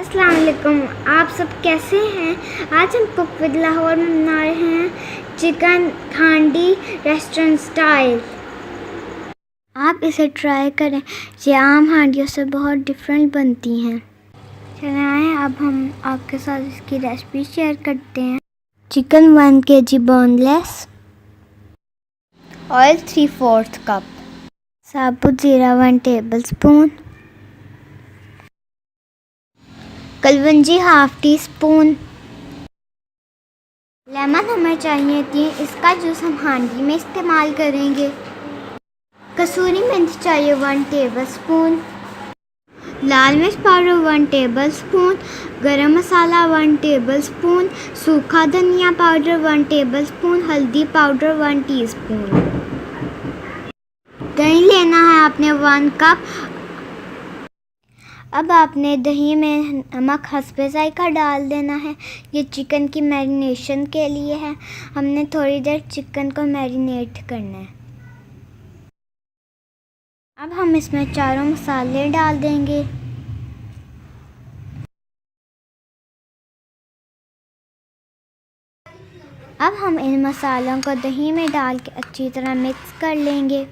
अस्सलाम वालेकुम। आप सब कैसे हैं? आज हम कुक विद लाहौर में बना रहे हैं चिकन हांडी रेस्टोरेंट स्टाइल। आप इसे ट्राई करें, ये आम हांडियों से बहुत डिफरेंट बनती हैं। चलें आए अब हम आपके साथ इसकी रेसिपी शेयर करते हैं। Chicken 1 kg boneless, oil 3/4 cup, साबुत ज़ीरा 1 टेबलस्पून, कलवंजी 1/2 टीस्पून, लेमन हमें चाहिए 3, इसका जूस हम हांडी में इस्तेमाल करेंगे। कसूरी मेथी चाहिए 1 टेबलस्पून, लाल मिर्च पाउडर 1 टेबलस्पून, गरम मसाला 1 टेबलस्पून, सूखा धनिया पाउडर 1 टेबलस्पून, हल्दी पाउडर 1 टीस्पून। दही लेना है आपने 1 कप। अब आपने दही में नमक हस्बे ज़ायक़ा डाल देना है। ये चिकन की मैरिनेशन के लिए है। हमने थोड़ी देर चिकन को मैरिनेट करना है। अब हम इसमें चारों मसाले डाल देंगे। अब हम इन मसालों को दही में डाल के अच्छी तरह मिक्स कर लेंगे।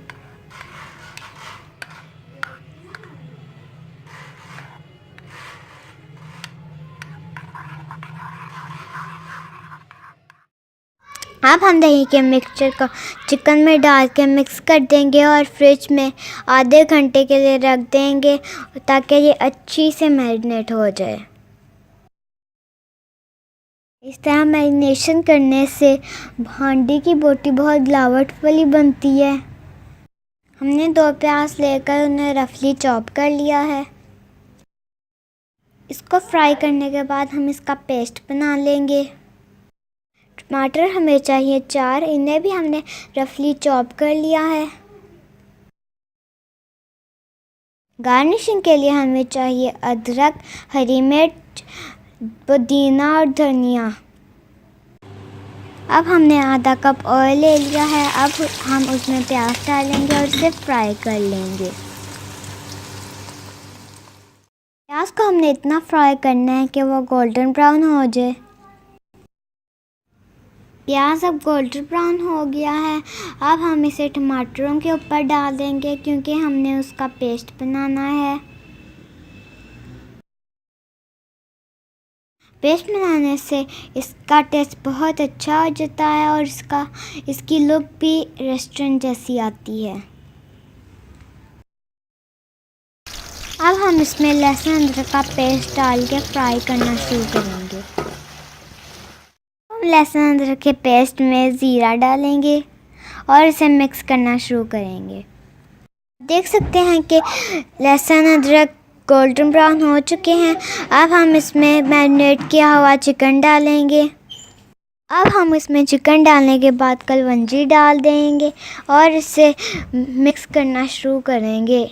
अब हम दही के मिक्सचर को चिकन में डाल के मिक्स कर देंगे और फ्रिज में आधे घंटे के लिए रख देंगे ताकि ये अच्छी से मैरिनेट हो जाए। इस तरह मैरिनेशन करने से हांडी की बोटी बहुत ग्लावट वाली बनती है। हमने 2 प्याज लेकर उन्हें रफली चॉप कर लिया है। इसको फ्राई करने के बाद हम इसका पेस्ट बना लेंगे। टमाटर हमें चाहिए 4, इन्हें भी हमने रफली चॉप कर लिया है। गार्निशिंग के लिए हमें चाहिए अदरक, हरी मिर्च, पुदीना और धनिया। अब हमने आधा कप ऑयल ले लिया है। अब हम उसमें प्याज डालेंगे और इसे फ्राई कर लेंगे। प्याज को हमने इतना फ्राई करना है कि वो गोल्डन ब्राउन हो जाए। प्याज अब गोल्डन ब्राउन हो गया है। अब हम इसे टमाटरों के ऊपर डाल देंगे क्योंकि हमने उसका पेस्ट बनाना है। पेस्ट बनाने से इसका टेस्ट बहुत अच्छा हो जाता है और इसकी लुक भी रेस्टोरेंट जैसी आती है। अब हम इसमें लहसुन अदरक का पेस्ट डाल के फ्राई करना शुरू करेंगे। लहसुन अदरक के पेस्ट में ज़ीरा डालेंगे और इसे मिक्स करना शुरू करेंगे। देख सकते हैं कि लहसुन अदरक गोल्डन ब्राउन हो चुके हैं। अब हम इसमें मैरिनेट किया हुआ चिकन डालेंगे। अब हम इसमें चिकन डालने के बाद कलवंजी डाल देंगे और इसे मिक्स करना शुरू करेंगे।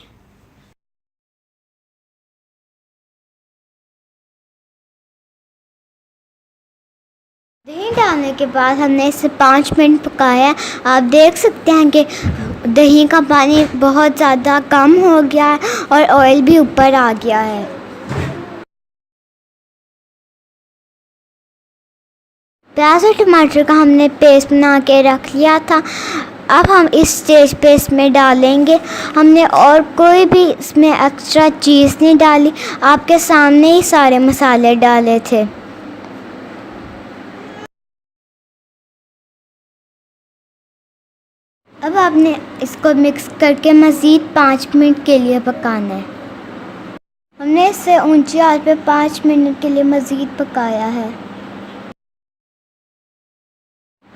दही डालने के बाद हमने इसे 5 मिनट पकाया। आप देख सकते हैं कि दही का पानी बहुत ज़्यादा कम हो गया है और ऑयल भी ऊपर आ गया है। प्याज और टमाटर का हमने पेस्ट बना के रख लिया था। अब हम इस स्टेज पे इसमें डालेंगे। हमने और कोई भी इसमें एक्स्ट्रा चीज़ नहीं डाली, आपके सामने ही सारे मसाले डाले थे। अब आपने इसको मिक्स करके मज़ीद 5 मिनट के लिए पकाना है। हमने इसे ऊंची आंच पे 5 मिनट के लिए मज़ीद पकाया है।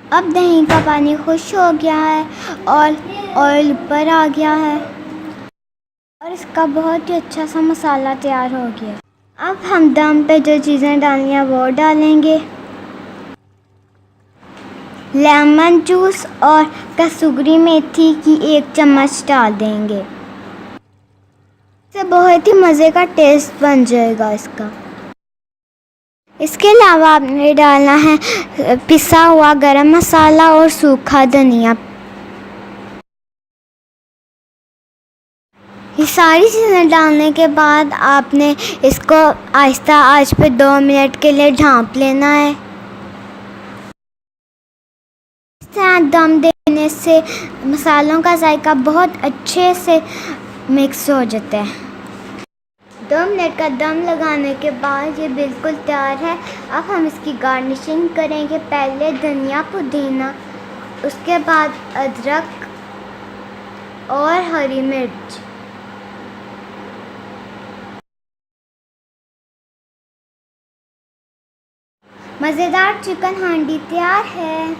अब दही का पानी खुश हो गया है और ऑयल ऊपर आ गया है और इसका बहुत ही अच्छा सा मसाला तैयार हो गया। अब हम दम पे जो चीज़ें डालनी हैं वो डालेंगे। लेमन जूस और कसूरी मेथी की 1 चम्मच डाल देंगे। इससे बहुत ही मज़े का टेस्ट बन जाएगा इसका। इसके अलावा आपने डालना है पिसा हुआ गरम मसाला और सूखा धनिया। ये सारी चीज़ें डालने के बाद आपने इसको आहिस्ता आंच पे 2 मिनट के लिए ढाँप लेना है। इस तरह दम देने से मसालों का जायका बहुत अच्छे से मिक्स हो जाता है। 2 मिनट का दम लगाने के बाद ये बिल्कुल तैयार है। अब हम इसकी गार्निशिंग करेंगे। पहले धनिया पुदीना, उसके बाद अदरक और हरी मिर्च। मज़ेदार चिकन हांडी तैयार है।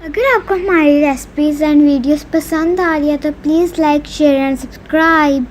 अगर आपको हमारी रेसिपीज़ एंड वीडियोस पसंद आ रही है तो please like, share and subscribe.